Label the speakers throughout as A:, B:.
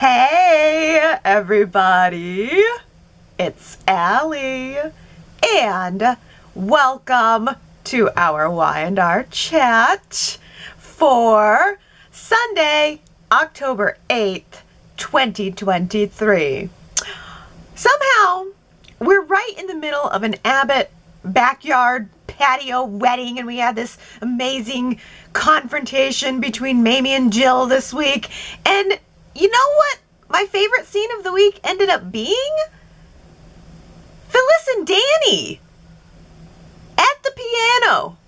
A: Hey, everybody. It's Allie, and welcome to our Y&R Chat for Sunday, October 8th, 2023. Somehow, we're right in the middle of an Abbott backyard patio wedding, and we had this amazing confrontation between Maime and Jill this week, and you know what my favorite scene of the week ended up being? Phyllis and Danny at the piano.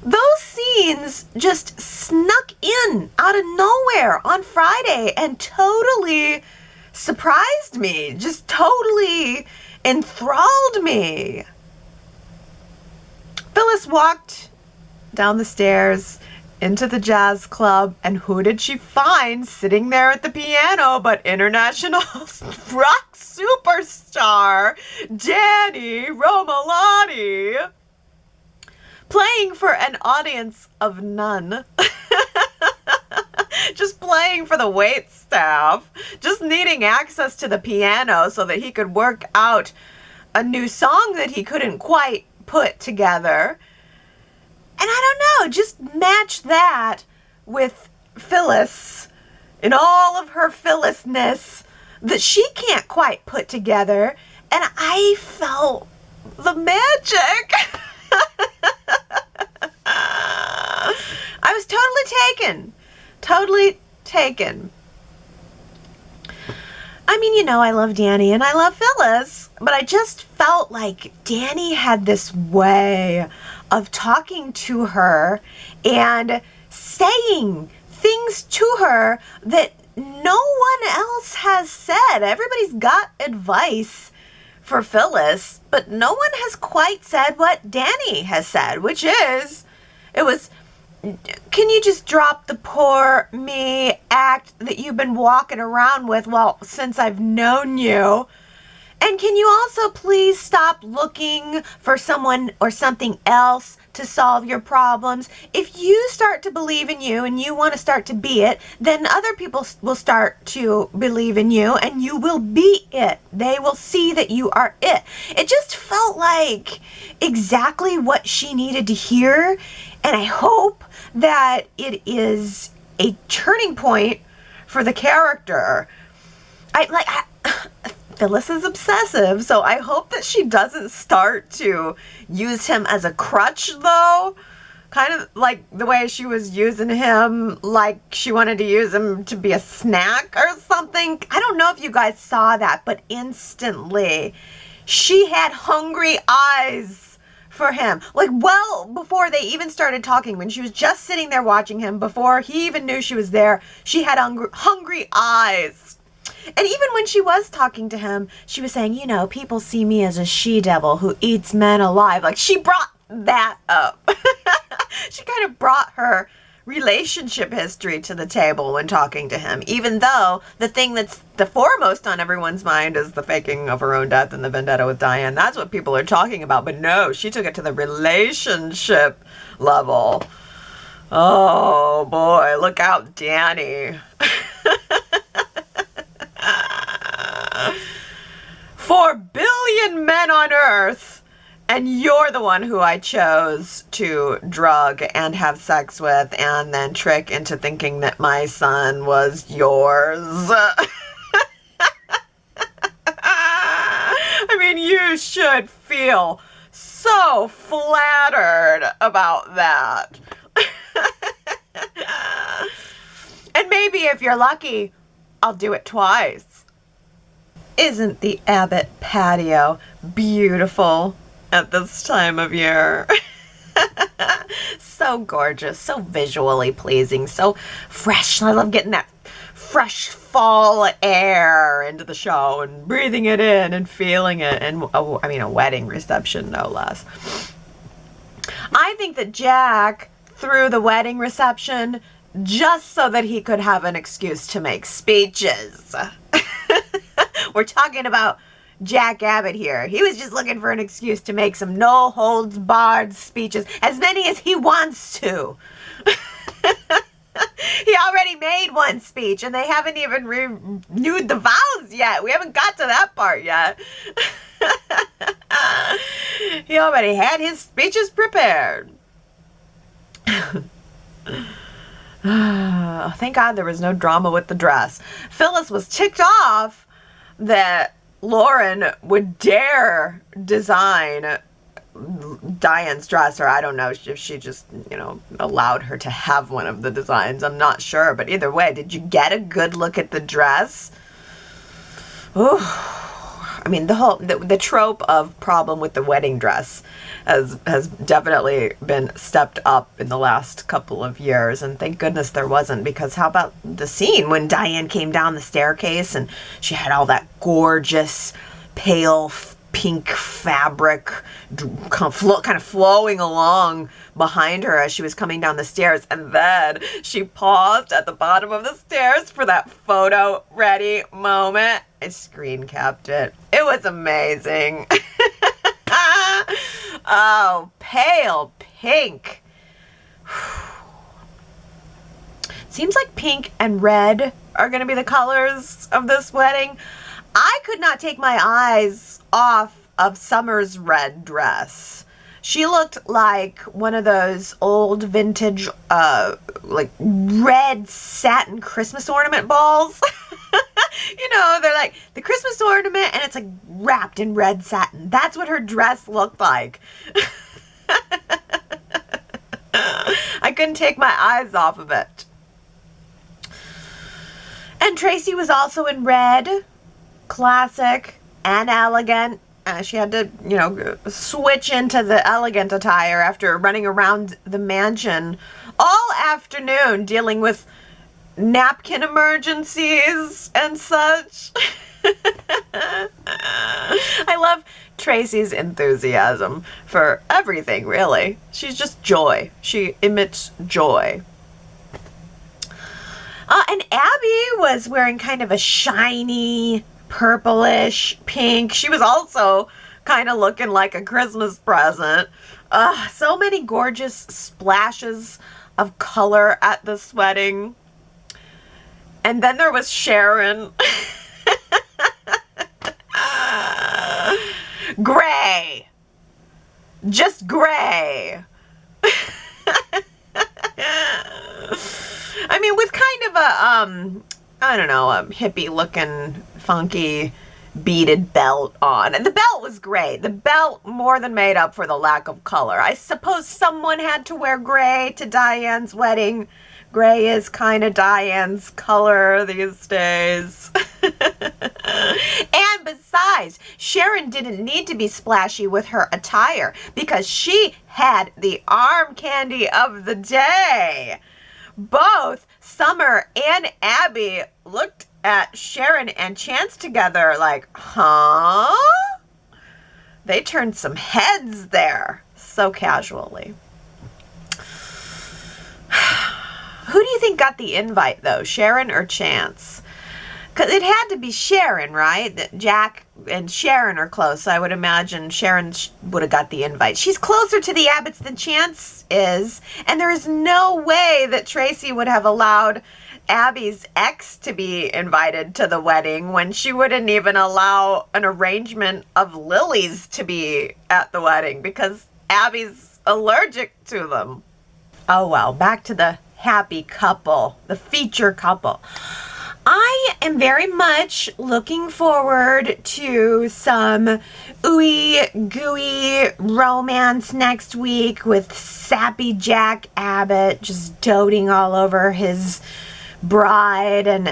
A: Those scenes just snuck in out of nowhere on Friday and totally surprised me, just totally enthralled me. Phyllis walked down the stairs into the jazz club, and who did she find sitting there at the piano but international rock superstar Danny Romolani, playing for an audience of none. Just playing for the wait staff, just needing access to the piano so that he could work out a new song that he couldn't quite put together. And I don't know, just match that with Phyllis in all of her Phyllisness that she can't quite put together. And I felt the magic. I was totally taken. I mean, you know, I love Danny and I love Phyllis, but I just felt like Danny had this way of talking to her and saying things to her that no one else has said. Everybody's got advice for Phyllis, but no one has quite said what Danny has said, which is, can you just drop the poor me act that you've been walking around with, well, since I've known you? And can you also please stop looking for someone or something else to solve your problems? If you start to believe in you and you want to start to be it, then other people will start to believe in you and you will be it. They will see that you are it. It just felt like exactly what she needed to hear. And I hope that it is a turning point for the character. Phyllis is obsessive, so I hope that she doesn't start to use him as a crutch, though. Kind of like the way she was using him, like she wanted to use him to be a snack or something. I don't know if you guys saw that, but instantly she had hungry eyes for him. Like, well, before they even started talking, when she was just sitting there watching him, before he even knew she was there, she had hungry eyes. And even when she was talking to him, she was saying, you know, people see me as a she-devil who eats men alive. Like, she brought that up. She kind of brought her relationship history to the table when talking to him, even though the thing that's the foremost on everyone's mind is the faking of her own death and the vendetta with Diane. That's what people are talking about. But no, she took it to the relationship level. Oh, boy, look out, Danny. 4 billion men on Earth, and you're the one who I chose to drug and have sex with and then trick into thinking that my son was yours. I mean, you should feel so flattered about that. And maybe if you're lucky, I'll do it twice. Isn't the Abbott patio beautiful at this time of year? So gorgeous, so visually pleasing, so fresh. I love getting that fresh fall air into the show and breathing it in and feeling it. And a wedding reception, no less. I think that Jack threw the wedding reception just so that he could have an excuse to make speeches. We're talking about Jack Abbott here. He was just looking for an excuse to make some no-holds-barred speeches, as many as he wants to. He already made one speech and they haven't even renewed the vows yet. We haven't got to that part yet. He already had his speeches prepared. Thank God there was no drama with the dress. Phyllis was ticked off that Lauren would dare design Diane's dress, or I don't know if she just, allowed her to have one of the designs. I'm not sure, but either way, did you get a good look at the dress? Ooh. I mean, the trope of problem with the wedding dress has definitely been stepped up in the last couple of years, and thank goodness there wasn't, because how about the scene when Diane came down the staircase and she had all that gorgeous pale pink fabric kind of flowing along behind her as she was coming down the stairs, and then she paused at the bottom of the stairs for that photo ready moment. I screen capped it. It was amazing. Oh, pale pink. Seems like pink and red are going to be the colors of this wedding. I could not take my eyes off of Summer's red dress. She looked like one of those old vintage, like red satin Christmas ornament balls. They're like the Christmas ornament and it's like wrapped in red satin. That's what her dress looked like. I couldn't take my eyes off of it. And Tracy was also in red. Classic and elegant. She had to, switch into the elegant attire after running around the mansion all afternoon dealing with napkin emergencies and such. I love Tracy's enthusiasm for everything, really. She's just joy. She emits joy. And Abby was wearing kind of a shiny purplish pink. She was also kind of looking like a Christmas present. So many gorgeous splashes of color at this wedding. And then there was Sharon. Gray. Just gray. I mean, with kind of a hippie looking, funky, beaded belt on. And the belt was gray. The belt more than made up for the lack of color. I suppose someone had to wear gray to Diane's wedding. Gray is kind of Diane's color these days. And besides, Sharon didn't need to be splashy with her attire because she had the arm candy of the day. Both Summer and Abby looked at Sharon and Chance together like, huh? They turned some heads there so casually. Who do you think got the invite, though, Sharon or Chance? Because it had to be Sharon, right? Jack and Sharon are close, so I would imagine Sharon would have got the invite. She's closer to the Abbotts than Chance is, and there is no way that Tracy would have allowed Abby's ex to be invited to the wedding when she wouldn't even allow an arrangement of lilies to be at the wedding because Abby's allergic to them. Oh well, back to the happy couple, the feature couple. I am very much looking forward to some ooey gooey romance next week with sappy Jack Abbott just doting all over his bride and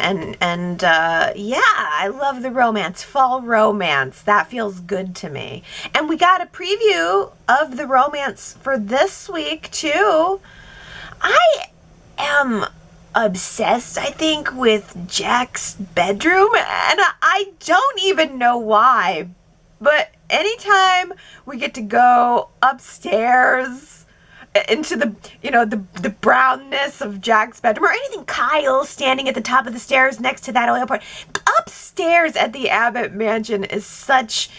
A: yeah, I love the romance, fall romance. That feels good to me. And we got a preview of the romance for this week too. I am obsessed, I think, with Jack's bedroom, and I don't even know why, but anytime we get to go upstairs into the, the brownness of Jack's bedroom, or anything, Kyle standing at the top of the stairs next to that oil part, upstairs at the Abbott mansion is such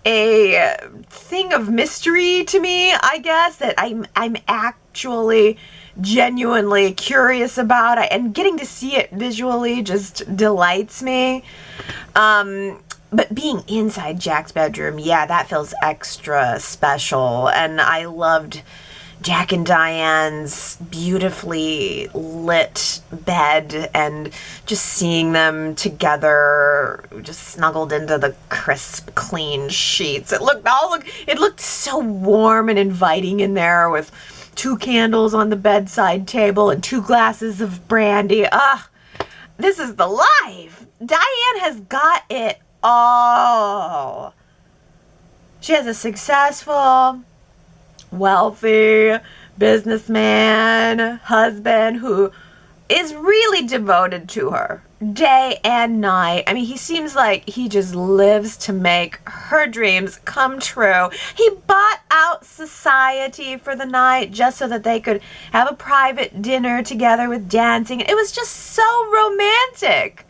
A: a thing of mystery to me, I guess, that I'm actually genuinely curious about. And getting to see it visually just delights me. But being inside Jack's bedroom, yeah, that feels extra special. And I loved Jack and Diane's beautifully lit bed and just seeing them together, just snuggled into the crisp, clean sheets. It looked so warm and inviting in there with 2 candles on the bedside table and 2 glasses of brandy. This is the life. Diane has got it all. She has a successful, wealthy businessman husband who is really devoted to her day and night. I mean, he seems like he just lives to make her dreams come true. He bought out society for the night just so that they could have a private dinner together with dancing. It was just so romantic.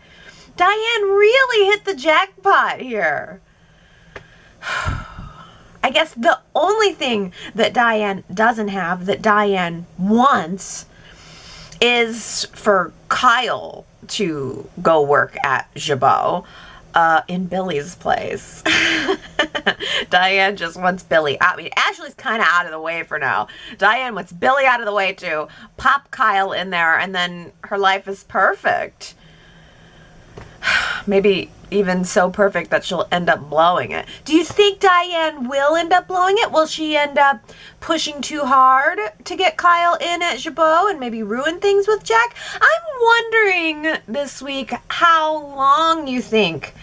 A: Diane really hit the jackpot here. I guess the only thing that Diane doesn't have, that Diane wants, is for Kyle to go work at Jabot in Billy's place. Diane just wants Billy. I mean, Ashley's kind of out of the way for now. Diane wants Billy out of the way too. Pop Kyle in there, and then her life is perfect. Maybe even so perfect that she'll end up blowing it. Do you think Diane will end up blowing it? Will she end up pushing too hard to get Kyle in at Jabot and maybe ruin things with Jack? I'm wondering this week how long you think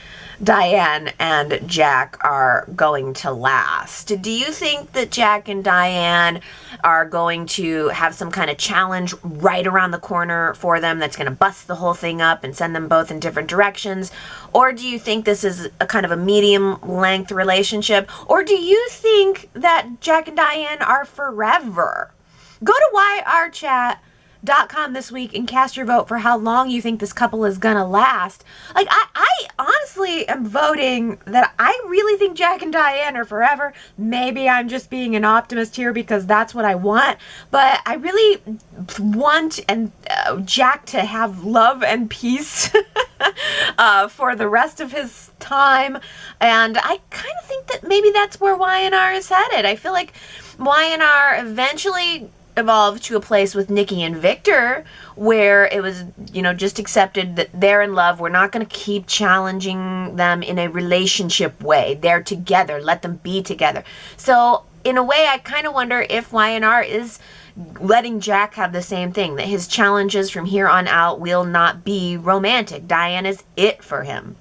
A: Diane and Jack are going to last. Do you think that Jack and Diane are going to have some kind of challenge right around the corner for them that's going to bust the whole thing up and send them both in different directions? Or do you think this is a kind of a medium-length relationship? Or do you think that Jack and Diane are forever? Go to YRChat.com this week and cast your vote for how long you think this couple is gonna last. Like, I honestly am voting that I really think Jack and Diane are forever. Maybe I'm just being an optimist here because that's what I want, but I really want Jack to have love and peace for the rest of his time, and I kind of think that maybe that's where Y&R is headed. I feel like Y&R eventually evolved to a place with Nikki and Victor where it was, just accepted that they're in love. We're not going to keep challenging them in a relationship way. They're together. Let them be together. So in a way, I kind of wonder if Y&R is letting Jack have the same thing, that his challenges from here on out will not be romantic. Diane is it for him.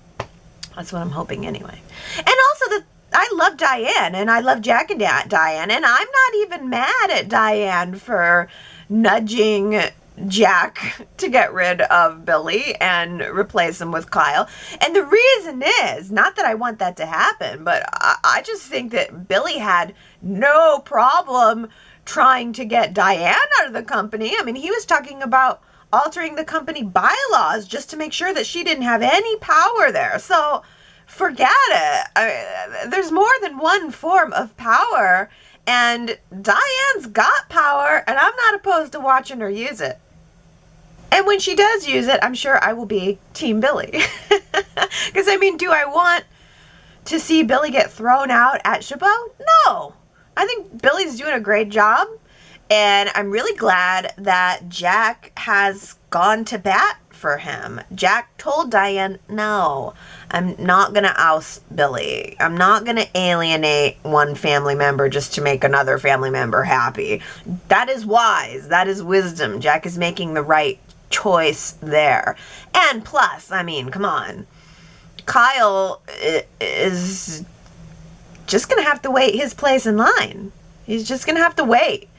A: That's what I'm hoping anyway. And also I love Diane, and I love Jack and Diane, and I'm not even mad at Diane for nudging Jack to get rid of Billy and replace him with Kyle. And the reason is, not that I want that to happen, but I just think that Billy had no problem trying to get Diane out of the company. I mean, he was talking about altering the company bylaws just to make sure that she didn't have any power there. So forget it. There's more than one form of power, and Diane's got power, and I'm not opposed to watching her use it. And when she does use it, I'm sure I will be Team Billy. Because, do I want to see Billy get thrown out at Jabot? No. I think Billy's doing a great job, and I'm really glad that Jack has gone to bat for him. Jack told Diane, no, I'm not going to oust Billy. I'm not going to alienate one family member just to make another family member happy. That is wise. That is wisdom. Jack is making the right choice there. And plus, come on. Kyle is just going to have to wait his place in line. He's just going to have to wait.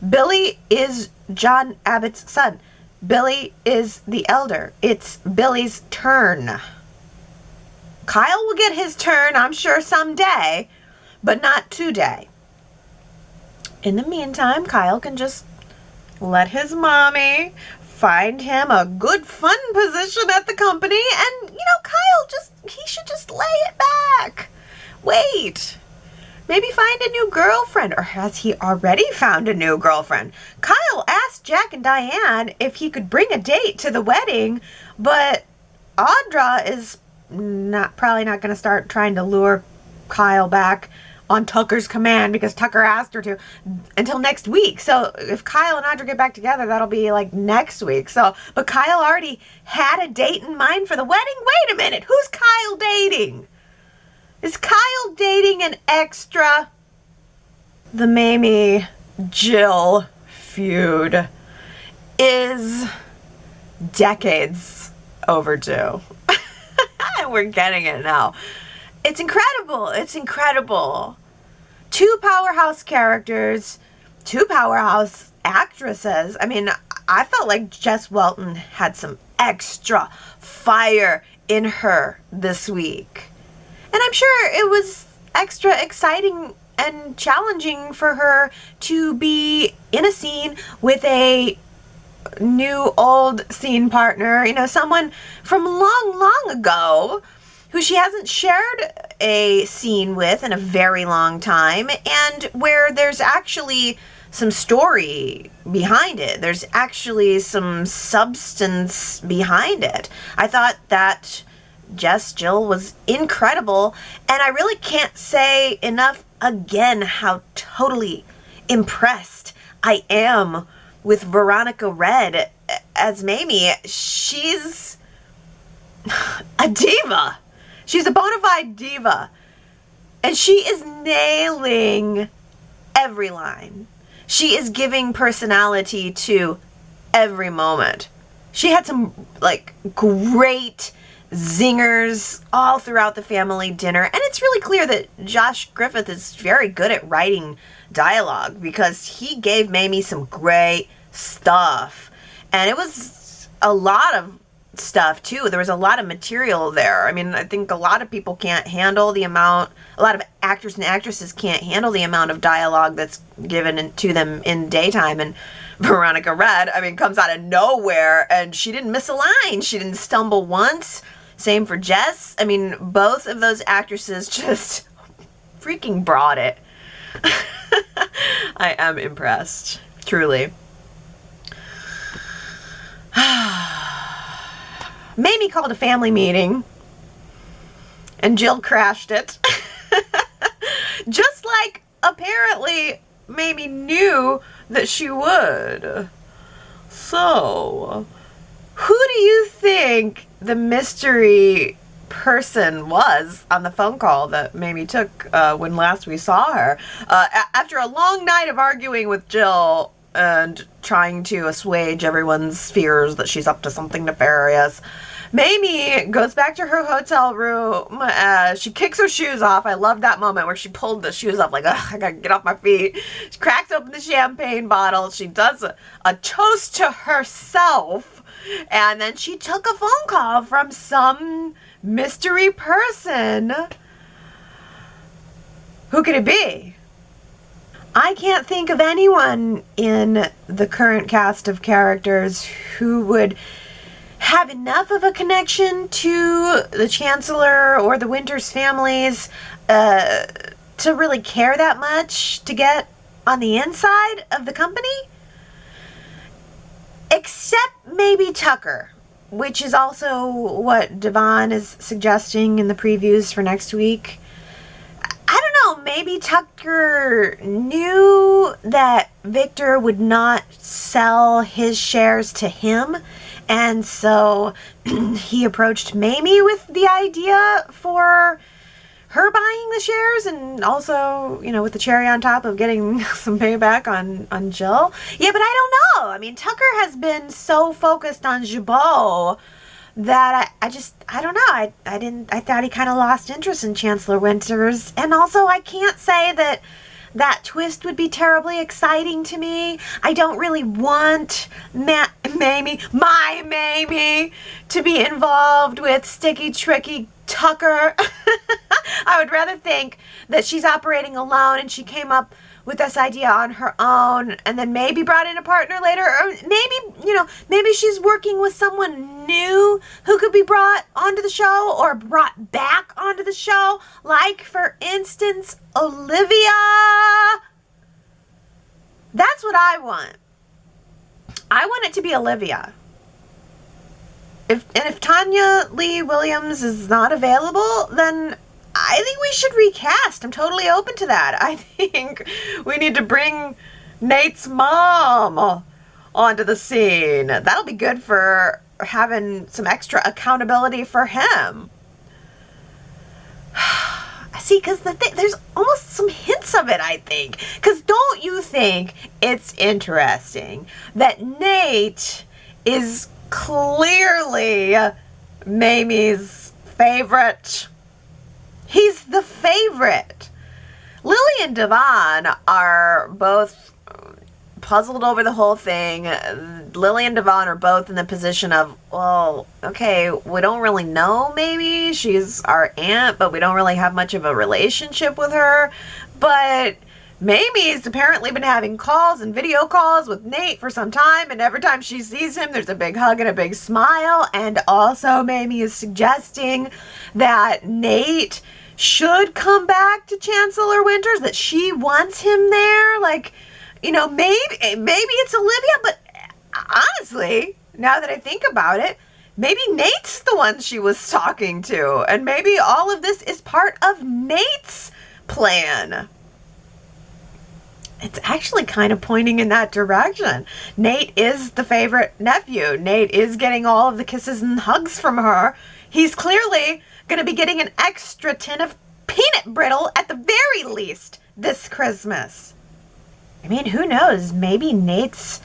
A: Billy is John Abbott's son. Billy is the elder. It's Billy's turn. Kyle will get his turn, I'm sure, someday, but not today. In the meantime, Kyle can just let his mommy find him a good, fun position at the company, and, Kyle he should just lay it back. Wait. Maybe find a new girlfriend, or has he already found a new girlfriend? Kyle asked Jack and Diane if he could bring a date to the wedding, but Audra is probably not going to start trying to lure Kyle back on Tucker's command because Tucker asked her to until next week. So if Kyle and Audra get back together, that'll be like next week. So, but Kyle already had a date in mind for the wedding. Wait a minute. Who's Kyle dating? Is Kyle dating an extra? The Maime Jill feud is decades overdue. We're getting it now. It's incredible. It's incredible. Two powerhouse characters, two powerhouse actresses. I mean, I felt like Jess Welton had some extra fire in her this week. And I'm sure it was extra exciting and challenging for her to be in a scene with a new old scene partner, you know, someone from long ago who she hasn't shared a scene with in a very long time, and where there's actually some story behind it. There's actually some substance behind it. I thought that Jill was incredible, and I really can't say enough again how totally impressed I am with Veronica Red as Maime. She's a diva. She's a bona fide diva. And she is nailing every line. She is giving personality to every moment. She had some, like, great zingers all throughout the family dinner. And it's really clear that Josh Griffith is very good at writing dialogue because he gave Maime some great stuff. And it was a lot of stuff too. There was a lot of material there. I mean, I think a lot of people can't handle the amount, a lot of actors and actresses can't handle the amount of dialogue that's given to them in daytime. And Veronica Red, I mean, comes out of nowhere and she didn't miss a line. She didn't stumble once. Same for Jess. I mean, both of those actresses just freaking brought it. I am impressed, truly. Maime called a family meeting, and Jill crashed it. Just like, apparently, Maime knew that she would. So, who do you think the mystery person was on the phone call that Maime took when last we saw her? After a long night of arguing with Jill and trying to assuage everyone's fears that she's up to something nefarious, Maime goes back to her hotel room. She kicks her shoes off. I love that moment where she pulled the shoes off like, ugh, I gotta get off my feet. She cracks open the champagne bottle. She does a toast to herself. And then she took a phone call from some mystery person. Who could it be? I can't think of anyone in the current cast of characters who would have enough of a connection to the Chancellor or the Winters families to really care that much to get on the inside of the company. Except maybe Tucker, which is also what Devon is suggesting in the previews for next week. I don't know, maybe Tucker knew that Victor would not sell his shares to him, and so he approached Maime with the idea for her buying the shares, and also, you know, with the cherry on top of getting some payback on Jill. Yeah, but I don't know. I mean, Tucker has been so focused on Jabot that I don't know. I thought he kind of lost interest in Chancellor Winters. And also, I can't say that twist would be terribly exciting to me. I don't really want my Maime, to be involved with sticky, tricky Tucker. I would rather think that she's operating alone and she came up with this idea on her own and then maybe brought in a partner later, or maybe, you know, maybe she's working with someone new who could be brought onto the show or brought back onto the show, like, for instance, Olivia. That's what I want. I want it to be Olivia. If Tanya Lee Williams is not available, then I think we should recast. I'm totally open to that. I think we need to bring Nate's mom onto the scene. That'll be good for having some extra accountability for him. See, because there's almost some hints of it, I think. Because don't you think it's interesting that Nate is clearly Maime's favorite? He's the favorite. Lily and Devon are both puzzled over the whole thing. Lily and Devon are both in the position of, well, okay, we don't really know Maime. She's our aunt, but we don't really have much of a relationship with her. But Maime's apparently been having calls and video calls with Nate for some time, and every time she sees him, there's a big hug and a big smile. And also Maime is suggesting that Nate should come back to Chancellor Winters, that she wants him there. Like, you know, maybe it's Olivia, but honestly, now that I think about it, maybe Nate's the one she was talking to, and maybe all of this is part of Nate's plan. It's actually kind of pointing in that direction. Nate is the favorite nephew. Nate is getting all of the kisses and hugs from her. He's clearly going to be getting an extra tin of peanut brittle at the very least this Christmas. I mean, who knows? Maybe Nate's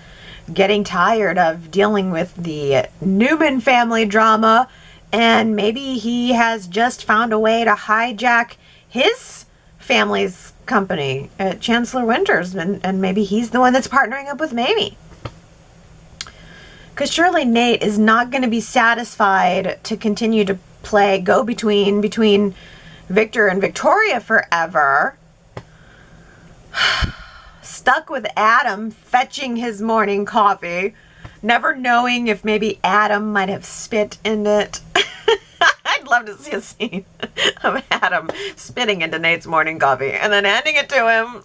A: getting tired of dealing with the Newman family drama, and maybe he has just found a way to hijack his family's company at Chancellor Winters, and maybe he's the one that's partnering up with Maime. Because surely Nate is not going to be satisfied to continue to play go-between between Victor and Victoria forever. Stuck with Adam fetching his morning coffee, never knowing if maybe Adam might have spit in it. I'd love to see a scene of Adam spitting into Nate's morning coffee and then handing it to him.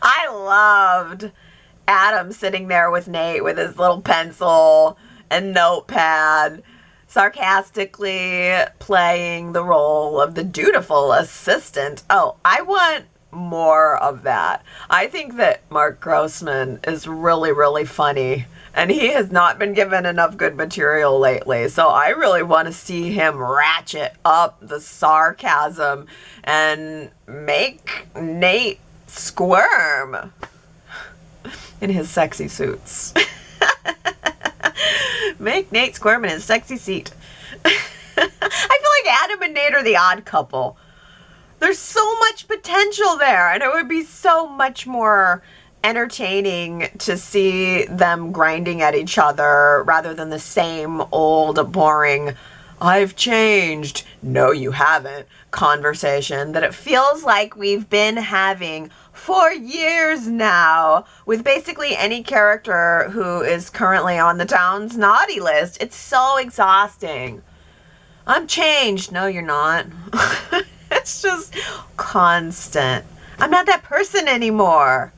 A: I loved Adam sitting there with Nate with his little pencil and notepad, sarcastically playing the role of the dutiful assistant. Oh, I want more of that. I think that Mark Grossman is really, really funny, and he has not been given enough good material lately. So I really want to see him ratchet up the sarcasm and make Nate squirm in his sexy suits. Make Nate squirm in his sexy seat. I feel like Adam and Nate are the odd couple. There's so much potential there, and it would be so much more entertaining to see them grinding at each other rather than the same old, boring, I've changed, no you haven't conversation that it feels like we've been having for years now with basically any character who is currently on the town's naughty list. It's so exhausting. I'm changed. No, you're not. It's just constant. I'm not that person anymore.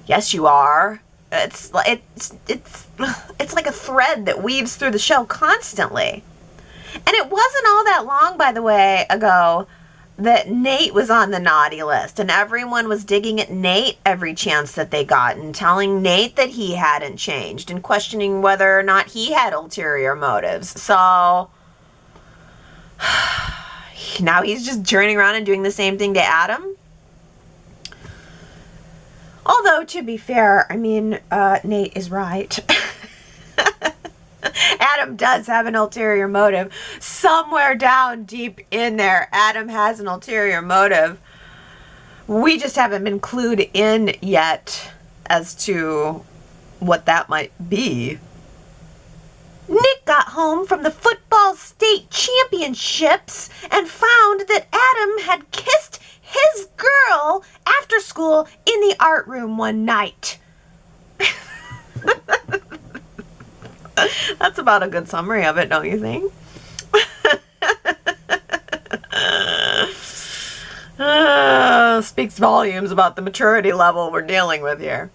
A: Yes, you are. It's like a thread that weaves through the show constantly. And it wasn't all that long, by the way, ago that Nate was on the naughty list, and everyone was digging at Nate every chance that they got and telling Nate that he hadn't changed and questioning whether or not he had ulterior motives. So now he's just turning around and doing the same thing to Adam. Although, to be fair, I mean, Nate is right. Adam does have an ulterior motive. Somewhere down deep in there, Adam has an ulterior motive. We just haven't been clued in yet as to what that might be. Nick got home from the football state championships and found that Adam had kissed his girl after school in the art room one night. That's about a good summary of it, don't you think? Speaks volumes about the maturity level we're dealing with here.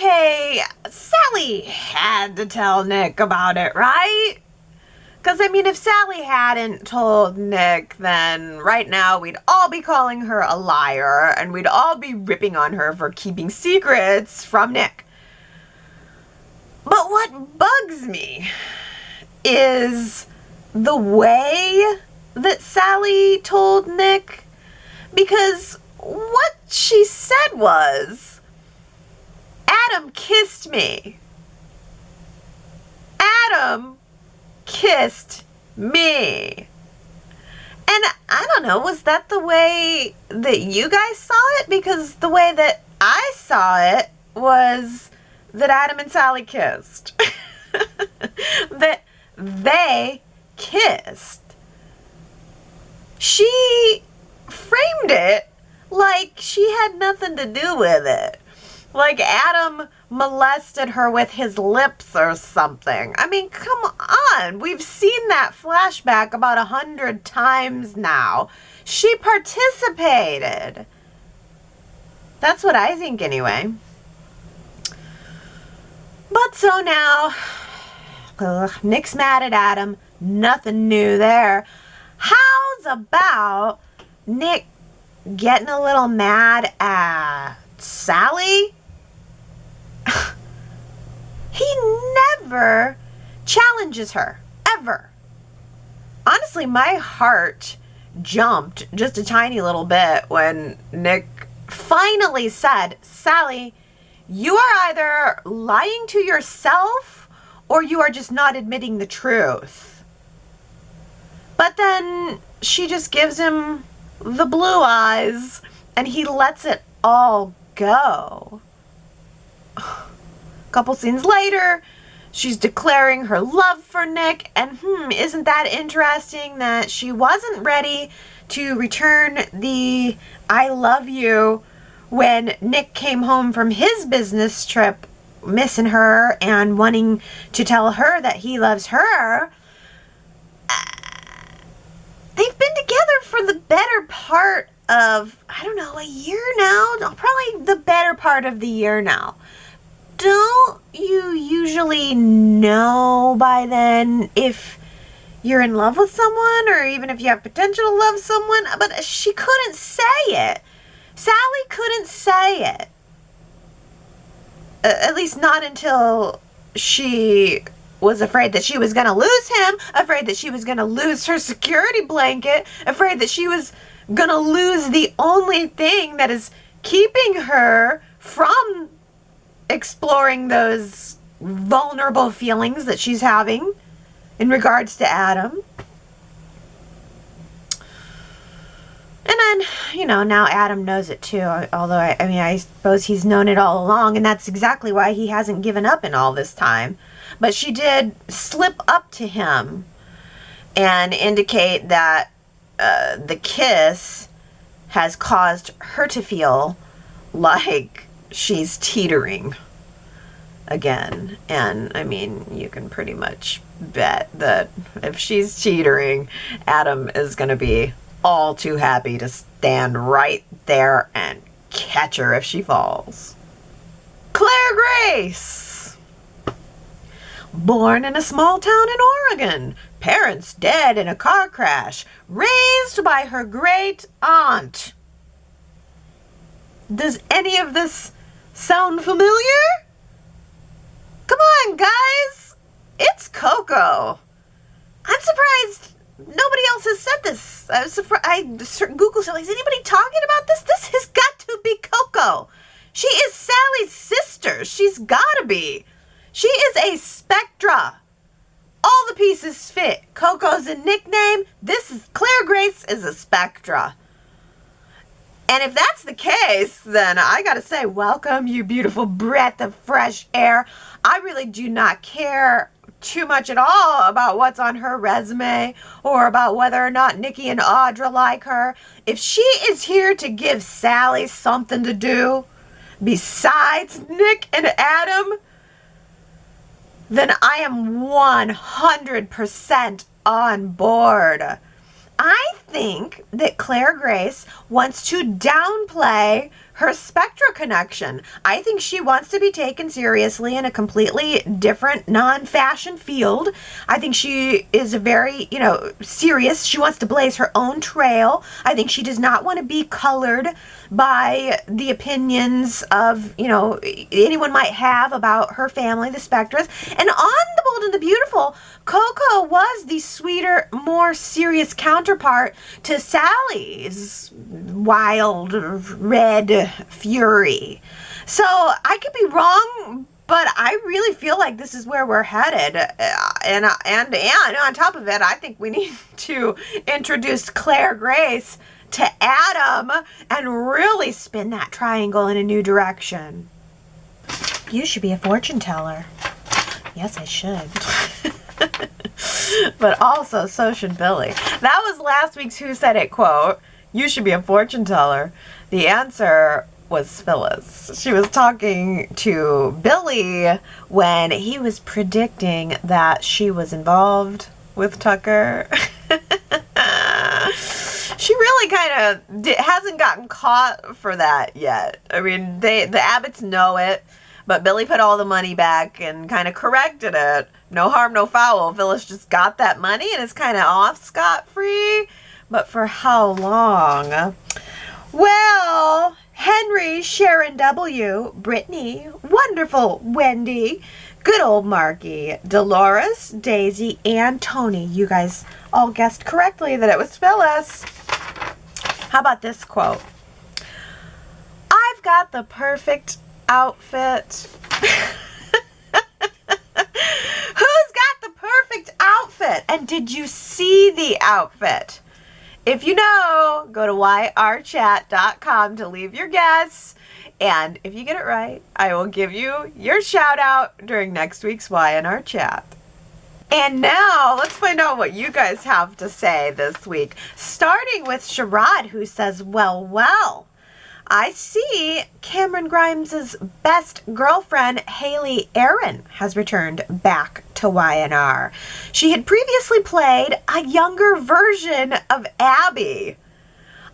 A: okay, Sally had to tell Nick about it, right? Because, I mean, if Sally hadn't told Nick, then right now we'd all be calling her a liar and we'd all be ripping on her for keeping secrets from Nick. But what bugs me is the way that Sally told Nick, because what she said was, Adam kissed me. Adam kissed me. And I don't know, was that the way that you guys saw it? Because the way that I saw it was that Adam and Sally kissed. That they kissed. She framed it like she had nothing to do with it. Like Adam molested her with his lips or something. I mean, come on. We've seen that flashback about 100 times now. She participated. That's what I think anyway. But so now, Nick's mad at Adam. Nothing new there. How's about Nick getting a little mad at Sally? He never challenges her, ever. Honestly, my heart jumped just a tiny little bit when Nick finally said, Sally, you are either lying to yourself or you are just not admitting the truth. But then she just gives him the blue eyes and he lets it all go. A couple scenes later, she's declaring her love for Nick, and isn't that interesting that she wasn't ready to return the I love you when Nick came home from his business trip, missing her and wanting to tell her that he loves her. They've been together for the better part of, I don't know, a year now? Probably the better part of the year now. Don't you usually know by then if you're in love with someone or even if you have potential to love someone? But she couldn't say it. Sally couldn't say it. At least not until she was afraid that she was going to lose him, afraid that she was going to lose her security blanket, afraid that she was going to lose the only thing that is keeping her from exploring those vulnerable feelings that she's having in regards to Adam. And then, you know, now Adam knows it too, although I suppose he's known it all along, and that's exactly why he hasn't given up in all this time. But she did slip up to him and indicate that the kiss has caused her to feel like she's teetering again. And I mean, you can pretty much bet that if she's teetering, Adam is going to be all too happy to stand right there and catch her if she falls. Claire Grace. Born in a small town in Oregon, parents dead in a car crash, raised by her great aunt. Does any of this sound familiar? Come on, guys. It's Coco. I'm surprised nobody else has said this. I was surprised. I Googled it. Is anybody talking about this? This has got to be Coco. She is Sally's sister. She's got to be. She is a Spectra. All the pieces fit. Coco's a nickname. Claire Grace is a Spectra. And if that's the case, then I gotta say, welcome, you beautiful breath of fresh air. I really do not care too much at all about what's on her resume or about whether or not Nikki and Audra like her. If she is here to give Sally something to do besides Nick and Adam, then I am 100% on board. I think that Claire Grace wants to downplay her Spectra connection. I think she wants to be taken seriously in a completely different, non-fashion field. I think she is very, serious. She wants to blaze her own trail. I think she does not want to be colored by the opinions of, anyone might have about her family, the Spectras. And on The Bold and the Beautiful, Coco was the sweeter, more serious counterpart to Sally's wild, red fury. So I could be wrong, but I really feel like this is where we're headed. And on top of it, I think we need to introduce Claire Grace to Adam and really spin that triangle in a new direction. You should be a fortune teller. Yes, I should. But also, so should Billy. That was last week's Who Said It quote. You should be a fortune teller. The answer was Phyllis. She was talking to Billy when he was predicting that she was involved with Tucker. She really kind of hasn't gotten caught for that yet. I mean, the Abbotts know it, but Billy put all the money back and kind of corrected it. No harm, no foul. Phyllis just got that money and is kind of off scot-free. But for how long? Well, Henry, Sharon W., Brittany, wonderful Wendy, good old Marky, Dolores, Daisy, and Tony. You guys all guessed correctly that it was Phyllis. How about this quote? I've got the perfect outfit. Who's got the perfect outfit? And did you see the outfit? If you know, go to yrchat.com to leave your guess. And if you get it right, I will give you your shout out during next week's Y&R Chat. And now, let's find out what you guys have to say this week. Starting with Sherrod, who says, well, I see Cameron Grimes' best girlfriend, Haley Aaron, has returned back to Y&R. She had previously played a younger version of Abby.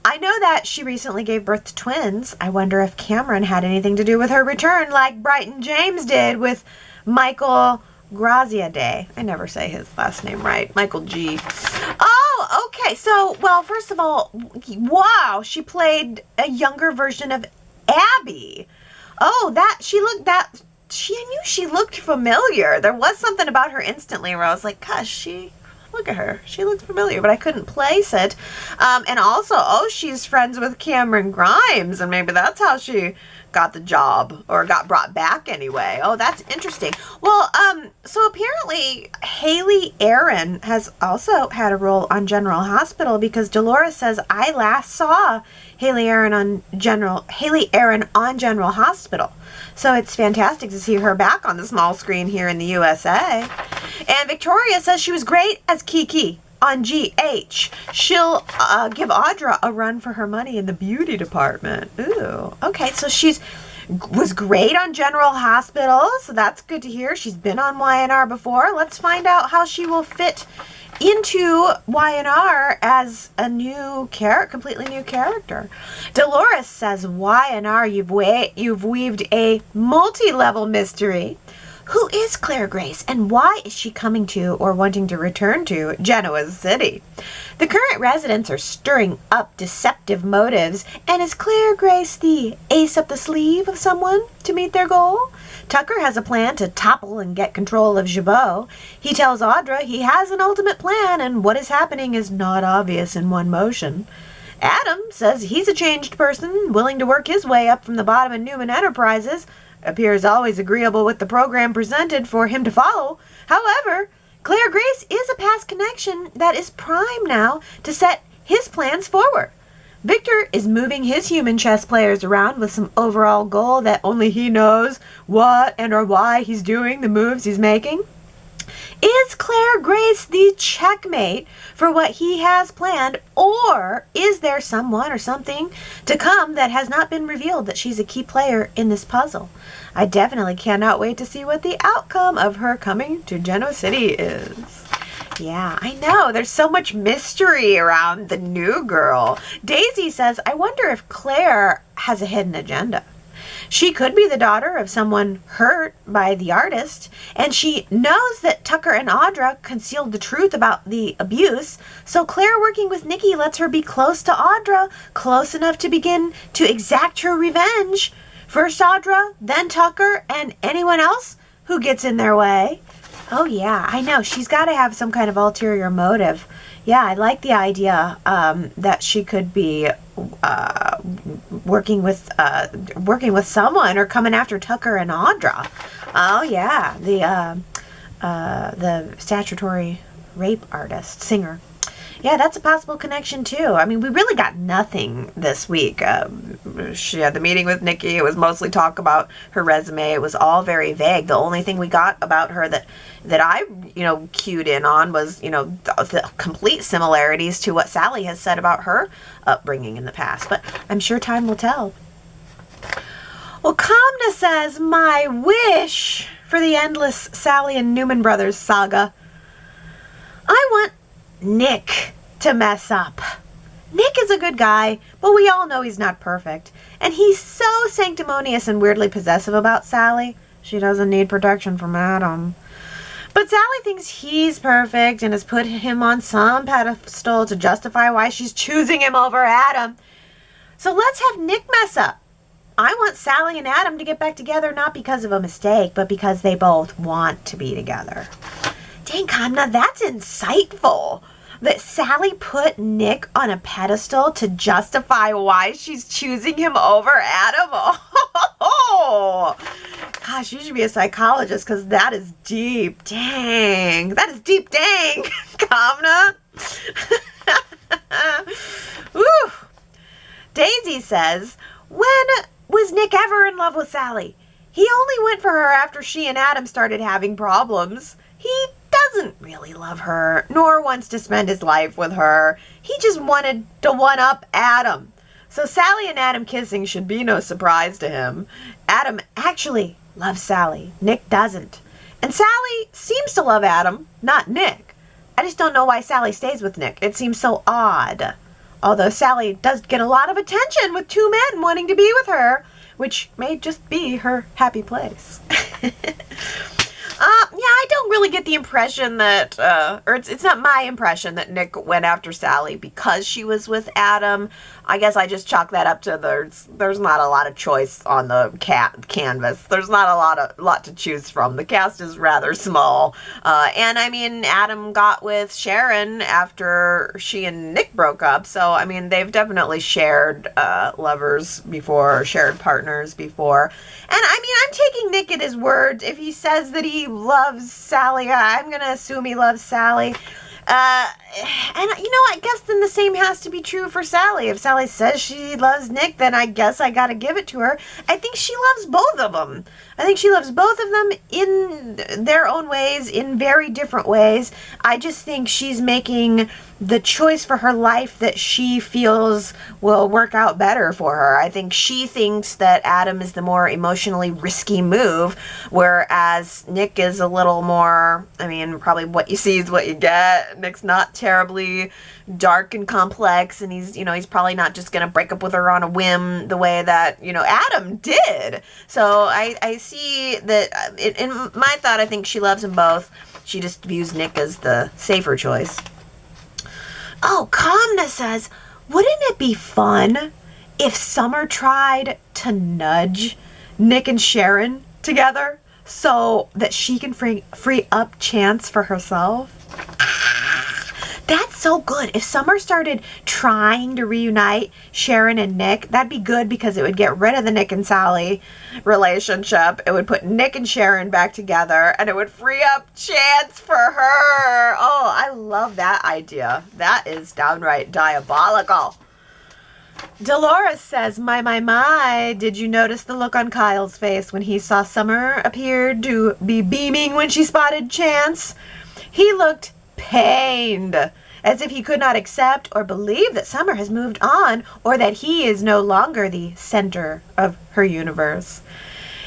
A: I know that she recently gave birth to twins. I wonder if Cameron had anything to do with her return like Brighton James did with Michael Graziadei. I never say his last name right. Michael G. Oh, okay. So, well, first of all, wow, she played a younger version of Abby. Oh, I knew she looked familiar. There was something about her instantly where I was like, gosh, look at her. She looks familiar, but I couldn't place it. And also, she's friends with Cameron Grimes, and maybe that's how she got the job, or got brought back anyway. Oh, that's interesting. Well, so apparently Haley Aaron has also had a role on General Hospital, because Dolores says, I last saw Haley Aaron on General Hospital. So it's fantastic to see her back on the small screen here in the USA. And Victoria says she was great as Kiki on GH. She'll give Audra a run for her money in the beauty department. Ooh, okay, so was great on General Hospital, so that's good to hear. She's been on Y&R before. Let's find out how she will fit into Y&R as a completely new character. Dolores says, Y&R, you've weaved a multi-level mystery. Who is Claire Grace, and why is she coming to or wanting to return to Genoa City? The current residents are stirring up deceptive motives, and is Claire Grace the ace up the sleeve of someone to meet their goal? Tucker has a plan to topple and get control of Jabot. He tells Audra he has an ultimate plan, and what is happening is not obvious in one motion. Adam says he's a changed person, willing to work his way up from the bottom in Newman Enterprises. Appears always agreeable with the program presented for him to follow. However, Claire Grace is a past connection that is prime now to set his plans forward. Victor is moving his human chess players around with some overall goal that only he knows what and or why he's doing the moves he's making. Is Claire Grace the checkmate for what he has planned, or is there someone or something to come that has not been revealed that she's a key player in this puzzle? I definitely cannot wait to see what the outcome of her coming to Genoa City is. Yeah, I know. There's so much mystery around the new girl. Daisy says, I wonder if Claire has a hidden agenda. She could be the daughter of someone hurt by the artist, and she knows that Tucker and Audra concealed the truth about the abuse, so Claire working with Nikki lets her be close to Audra, close enough to begin to exact her revenge. First Audra, then Tucker, and anyone else who gets in their way. Oh yeah, I know. She's got to have some kind of ulterior motive. Yeah, I like the idea that she could be working with someone or coming after Tucker and Audra. Oh yeah, the statutory rape artist, singer. Yeah, that's a possible connection too. I mean, we really got nothing this week. She had the meeting with Nikki. It was mostly talk about her resume. It was all very vague. The only thing we got about her that I, cued in on was, the complete similarities to what Sally has said about her upbringing in the past. But I'm sure time will tell. Well, Kamna says, my wish for the endless Sally and Newman Brothers saga. I want Nick to mess up. Nick is a good guy, but we all know he's not perfect. And he's so sanctimonious and weirdly possessive about Sally. She doesn't need protection from Adam. But Sally thinks he's perfect and has put him on some pedestal to justify why she's choosing him over Adam. So let's have Nick mess up. I want Sally and Adam to get back together not because of a mistake, but because they both want to be together. Dang, Kamna, that's insightful. That Sally put Nick on a pedestal to justify why she's choosing him over Adam. Oh, gosh, you should be a psychologist because that is deep. Dang. That is deep, dang, Kamna. Woo. Daisy says, when was Nick ever in love with Sally? He only went for her after she and Adam started having problems. He doesn't really love her, nor wants to spend his life with her. He just wanted to one-up Adam. So Sally and Adam kissing should be no surprise to him. Adam actually loves Sally. Nick doesn't. And Sally seems to love Adam, not Nick. I just don't know why Sally stays with Nick. It seems so odd. Although Sally does get a lot of attention with two men wanting to be with her, which may just be her happy place. Yeah, I don't really get the impression that, or it's not my impression that Nick went after Sally because she was with Adam. I guess I just chalk that up to there's not a lot of choice on the canvas. There's not a lot to choose from. The cast is rather small. And I mean, Adam got with Sharon after she and Nick broke up. So, I mean, they've definitely shared lovers before, or shared partners before. And I mean, I'm taking Nick at his word. If he says that he loves Sally, I'm going to assume he loves Sally. And, I guess then the same has to be true for Sally. If Sally says she loves Nick, then I guess I gotta give it to her. I think she loves both of them. I think she loves both of them in their own ways, in very different ways. I just think she's making the choice for her life that she feels will work out better for her. I think she thinks that Adam is the more emotionally risky move, whereas Nick is a little more, I mean, probably what you see is what you get. Nick's not terribly dark and complex, and he's probably not just going to break up with her on a whim the way that, Adam did. So I see that in my thought, I think she loves them both. She just views Nick as the safer choice. Oh, Kamna says, wouldn't it be fun if Summer tried to nudge Nick and Sharon together so that she can free up Chance for herself? That's so good. If Summer started trying to reunite Sharon and Nick, that'd be good because it would get rid of the Nick and Sally relationship. It would put Nick and Sharon back together, and it would free up Chance for her. Oh, I love that idea. That is downright diabolical. Dolores says, my, did you notice the look on Kyle's face when he saw Summer appeared to be beaming when she spotted Chance? He looked pained, as if he could not accept or believe that Summer has moved on or that he is no longer the center of her universe.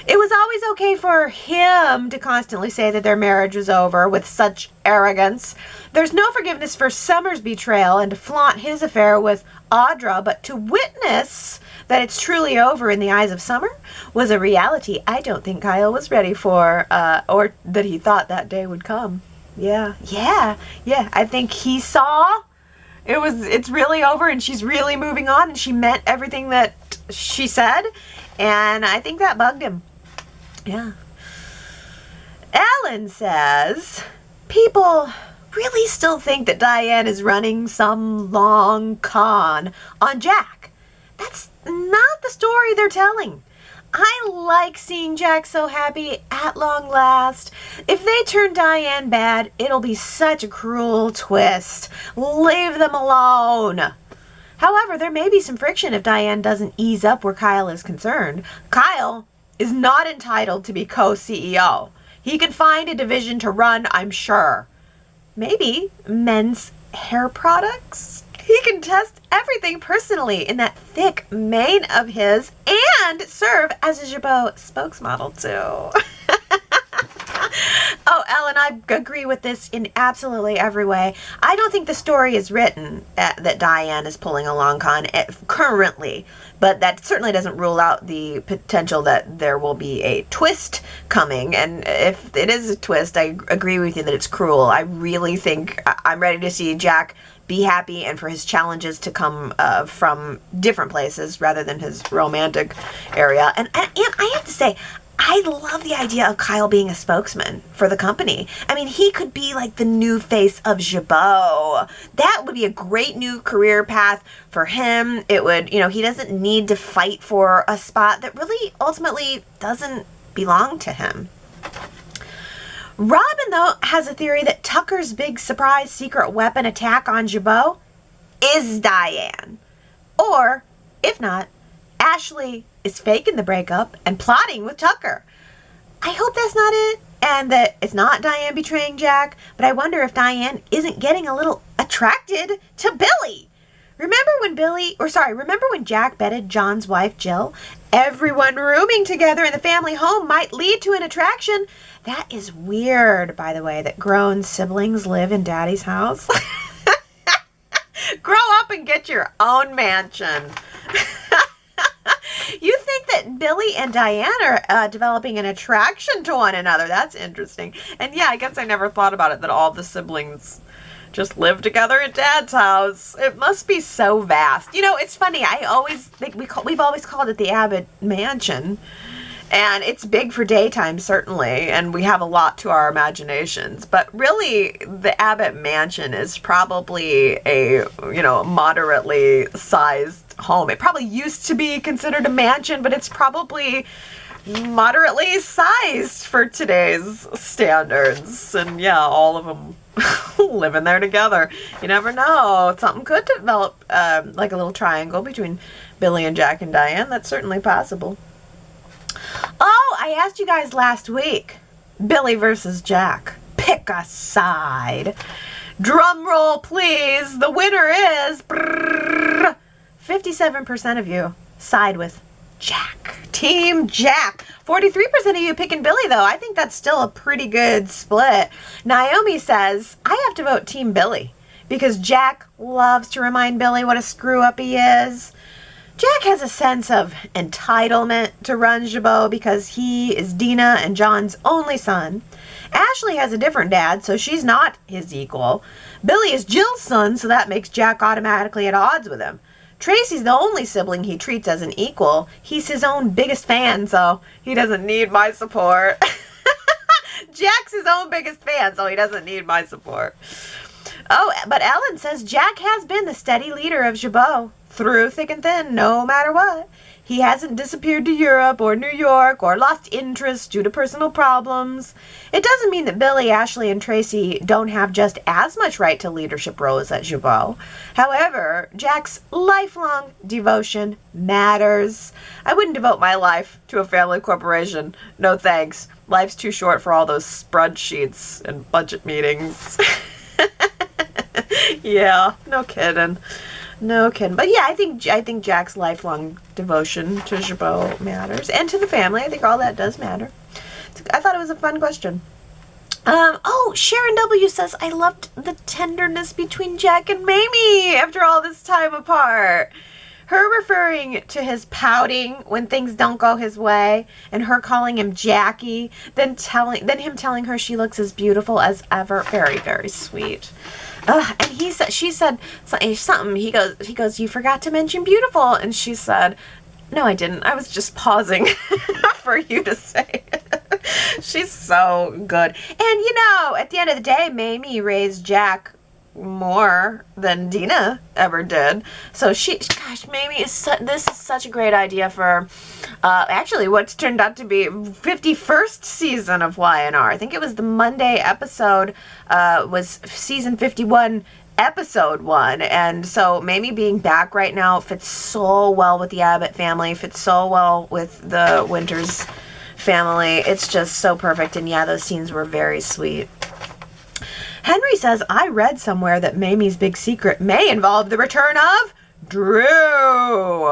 A: It was always okay for him to constantly say that their marriage was over with such arrogance. There's no forgiveness for Summer's betrayal and to flaunt his affair with Audra, but to witness that it's truly over in the eyes of Summer was a reality I don't think Kyle was ready for, or that he thought that day would come. Yeah. I think he saw it's really over and she's really moving on and she meant everything that she said, and I think that bugged him. Yeah. Ellen says, people really still think that Diane is running some long con on Jack. That's not the story they're telling. I like seeing Jack so happy at long last. If they turn Diane bad, it'll be such a cruel twist. Leave them alone. However, there may be some friction if Diane doesn't ease up where Kyle is concerned. Kyle is not entitled to be co-CEO. He could find a division to run, I'm sure. Maybe men's hair products? He can test everything personally in that thick mane of his and serve as a Jabot spokesmodel too. Oh, Ellen, I agree with this in absolutely every way. I don't think the story is written that Diane is pulling a long con currently, but that certainly doesn't rule out the potential that there will be a twist coming. And if it is a twist, I agree with you that it's cruel. I really think I'm ready to see Jack be happy and for his challenges to come from different places rather than his romantic area. And I have to say, I love the idea of Kyle being a spokesman for the company. I mean, he could be like the new face of Jabot. That would be a great new career path for him. It would, he doesn't need to fight for a spot that really ultimately doesn't belong to him. Robin, though, has a theory that Tucker's big surprise secret weapon attack on Jabot is Diane. Or, if not, Ashley is faking the breakup and plotting with Tucker. I hope that's not it, and that it's not Diane betraying Jack, but I wonder if Diane isn't getting a little attracted to Billy. Remember when Jack betted John's wife, Jill, everyone rooming together in the family home might lead to an attraction? That is weird, by the way, that grown siblings live in Daddy's house. Grow up and get your own mansion. You think that Billy and Diane are developing an attraction to one another. That's interesting. And yeah, I guess I never thought about it, that all the siblings just live together at Dad's house. It must be so vast. It's funny. I always think we've always called it the Abbott Mansion. And it's big for daytime, certainly, and we have a lot to our imaginations. But really, the Abbott Mansion is probably a, moderately sized home. It probably used to be considered a mansion, but it's probably moderately sized for today's standards. And yeah, all of them living there together. You never know. Something could develop like a little triangle between Billy and Jack and Diane. That's certainly possible. Oh, I asked you guys last week. Billy versus Jack. Pick a side. Drum roll, please. The winner is 57% of you side with Jack. Team Jack. 43% of you picking Billy, though. I think that's still a pretty good split. Naomi says, I have to vote Team Billy because Jack loves to remind Billy what a screw-up he is. Jack has a sense of entitlement to run Jabot because he is Dina and John's only son. Ashley has a different dad, so she's not his equal. Billy is Jill's son, so that makes Jack automatically at odds with him. Tracy's the only sibling he treats as an equal. He's his own biggest fan, so he doesn't need my support. Jack's his own biggest fan, so he doesn't need my support. Oh, but Ellen says Jack has been the steady leader of Jabot. Through thick and thin, no matter what. He hasn't disappeared to Europe or New York or lost interest due to personal problems. It doesn't mean that Billy, Ashley, and Tracy don't have just as much right to leadership roles at Jabot. However, Jack's lifelong devotion matters. I wouldn't devote my life to a family corporation. No thanks. Life's too short for all those spreadsheets and budget meetings. Yeah, no kidding. No kidding. But yeah, I think Jack's lifelong devotion to Chabot matters. And to the family. I think all that does matter. I thought it was a fun question. Sharon W. says, I loved the tenderness between Jack and Maime after all this time apart. Her referring to his pouting when things don't go his way, and her calling him Jackie, then him telling her she looks as beautiful as ever. Very, very sweet. And she said something. He goes, you forgot to mention beautiful. And she said, no, I didn't. I was just pausing for you to say it. She's so good. And, at the end of the day, Maime raised Jack more than Dina ever did. So Maime this is such a great idea for actually what's turned out to be 51st season of Y&R. I think it was the Monday episode was season 51, episode 1. And so Maime being back right now fits so well with the Abbott family, fits so well with the Winters family. It's just so perfect. And yeah, those scenes were very sweet. Henry says, I read somewhere that Maime's big secret may involve the return of Drew.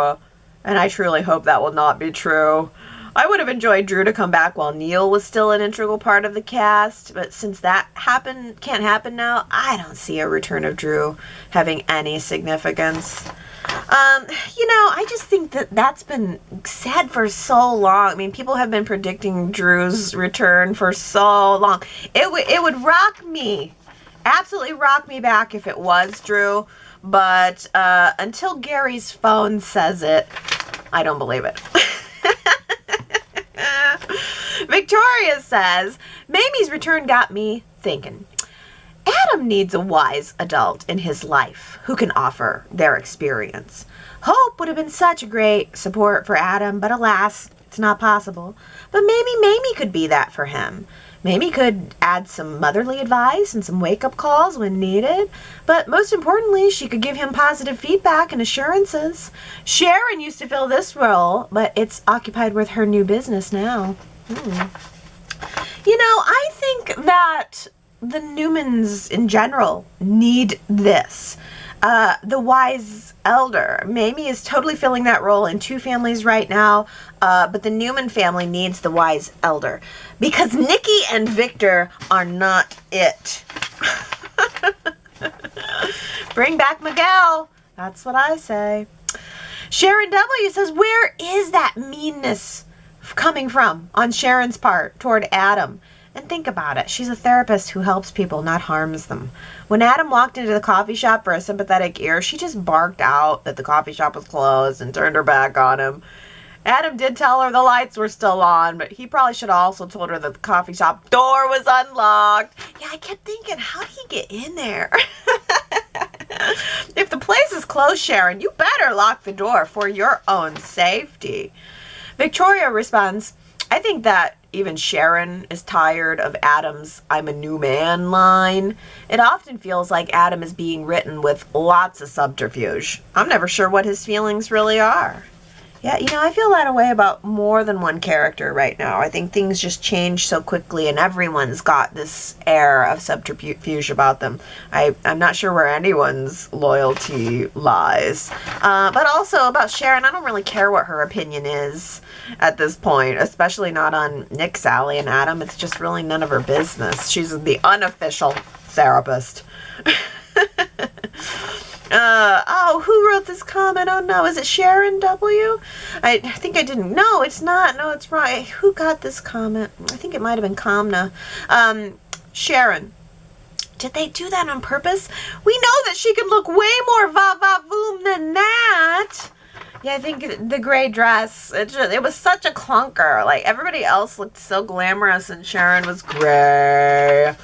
A: And I truly hope that will not be true. I would have enjoyed Drew to come back while Neil was still an integral part of the cast, but since that can't happen now, I don't see a return of Drew having any significance. I just think that that's been said for so long. I mean, people have been predicting Drew's return for so long. It would rock me, absolutely rock me back if it was Drew, but until Gary's phone says it, I don't believe it. Victoria says, Maime's return got me thinking. Adam needs a wise adult in his life who can offer their experience. Hope would have been such a great support for Adam, but alas, it's not possible. But maybe Maime could be that for him. Maime could add some motherly advice and some wake-up calls when needed. But most importantly, she could give him positive feedback and assurances. Sharon used to fill this role, but it's occupied with her new business now. I think that the Newmans in general need this. The wise elder. Maime is totally filling that role in two families right now, but the Newman family needs the wise elder because Nikki and Victor are not it. Bring back Miguel. That's what I say. Sharon W. says, where is that meanness coming from on Sharon's part toward Adam? And think about it. She's a therapist who helps people, not harms them. When Adam walked into the coffee shop for a sympathetic ear, she just barked out that the coffee shop was closed and turned her back on him. Adam did tell her the lights were still on, but he probably should have also told her that the coffee shop door was unlocked. Yeah, I kept thinking, how did he get in there? If the place is closed, Sharon, you better lock the door for your own safety. Victoria responds, I think that even Sharon is tired of Adam's I'm a new man line. It often feels like Adam is being written with lots of subterfuge. I'm never sure what his feelings really are. Yeah, I feel that way about more than one character right now. I think things just change so quickly and everyone's got this air of subterfuge about them. I'm not sure where anyone's loyalty lies. But also about Sharon, I don't really care what her opinion is at this point, especially not on Nick, Sally, and Adam. It's just really none of her business. She's the unofficial therapist. Who wrote this comment? Oh no, is it Sharon W? I think I didn't. No, it's not. No, it's right. Who got this comment? I think it might have been Kamna. Sharon. Did they do that on purpose? We know that she can look way more va-va-voom than that. Yeah, I think the gray dress, it was such a clunker. Like, everybody else looked so glamorous and Sharon was gray.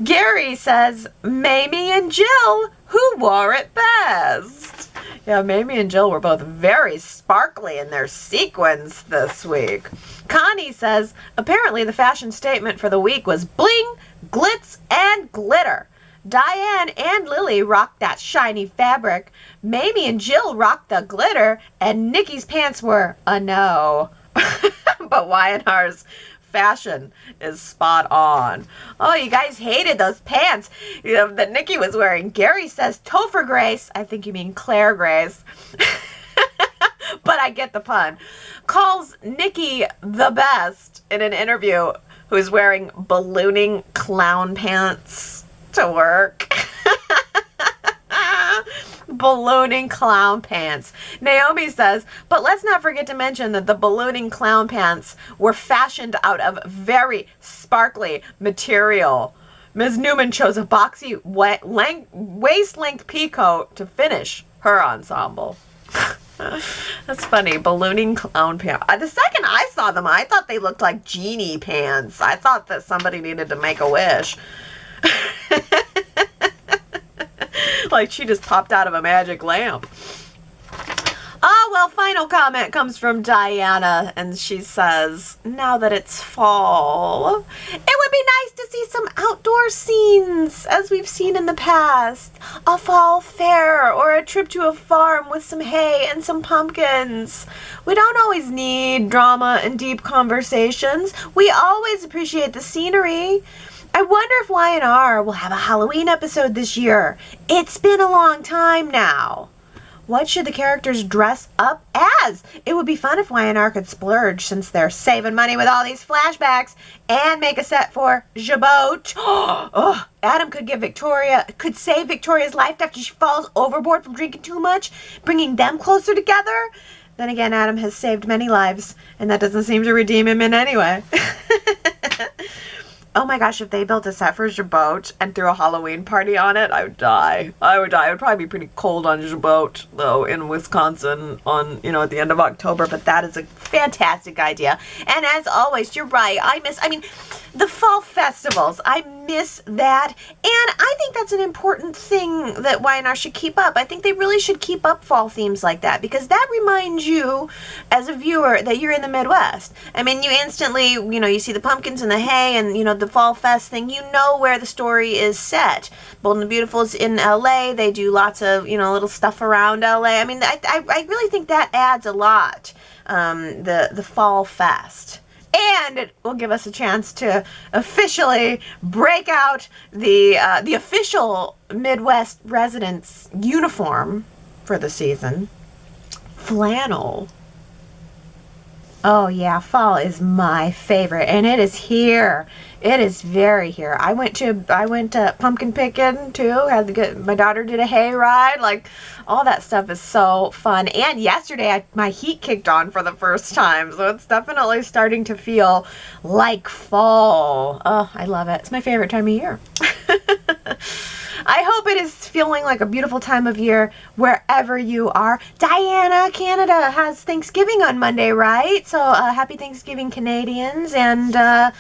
A: Gary says, Maime and Jill, who wore it best? Yeah, Maime and Jill were both very sparkly in their sequins this week. Connie says, apparently the fashion statement for the week was bling, glitz, and glitter. Diane and Lily rocked that shiny fabric. Maime and Jill rocked the glitter, and Nikki's pants were a no. But Y&R's fashion is spot on. Oh, you guys hated those pants that Nikki was wearing. Gary says Topher Grace. I think you mean Claire Grace. But I get the pun. Calls Nikki the best in an interview, who's wearing ballooning clown pants to work. Ballooning clown pants. Naomi says, but let's not forget to mention that the ballooning clown pants were fashioned out of very sparkly material. Ms. Newman chose a boxy waist-length peacoat to finish her ensemble. That's funny. Ballooning clown pants. The second I saw them, I thought they looked like genie pants. I thought that somebody needed to make a wish. Like she just popped out of a magic lamp. Oh, well, final comment comes from Diana, and she says, now that it's fall, it would be nice to see some outdoor scenes, as we've seen in the past. A fall fair or a trip to a farm with some hay and some pumpkins. We don't always need drama and deep conversations. We always appreciate the scenery. I wonder if Y&R will have a Halloween episode this year. It's been a long time now. What should the characters dress up as? It would be fun if Y&R could splurge, since they're saving money with all these flashbacks, and make a set for Jabot. Oh, Adam could save Victoria's life after she falls overboard from drinking too much, bringing them closer together. Then again, Adam has saved many lives, and that doesn't seem to redeem him in any way. Oh my gosh, if they built a set for Jabot and threw a Halloween party on it, I would die. I would die. It would probably be pretty cold on Jabot, though, in Wisconsin on, at the end of October, but that is a fantastic idea. And as always, you're right. The fall festivals, I miss that. And I think that's an important thing that Y&R should keep up. I think they really should keep up fall themes like that, because that reminds you, as a viewer, that you're in the Midwest. You instantly, you see the pumpkins and the hay and, the fall fest thing, where the story is set. Bold and the Beautiful is in LA. They do lots of, little stuff around LA. I really think that adds a lot, the fall fest. And it will give us a chance to officially break out the official Midwest residents uniform for the season. Flannel. Oh yeah, fall is my favorite, and it is here. It is very here. I went to pumpkin picking too. My daughter did a hay ride. All that stuff is so fun. And yesterday my heat kicked on for the first time, so it's definitely starting to feel like fall. Oh, I love it. It's my favorite time of year. I hope it is feeling like a beautiful time of year wherever you are. Diana, Canada has Thanksgiving on Monday, right? So happy Thanksgiving, Canadians. And well,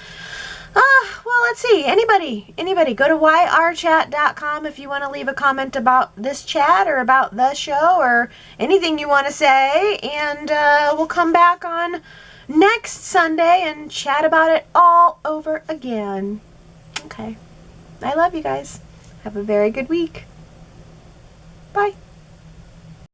A: let's see. Anybody, go to yrchat.com if you want to leave a comment about this chat or about the show or anything you want to say. And we'll come back on next Sunday and chat about it all over again. Okay. I love you guys. Have a very good week.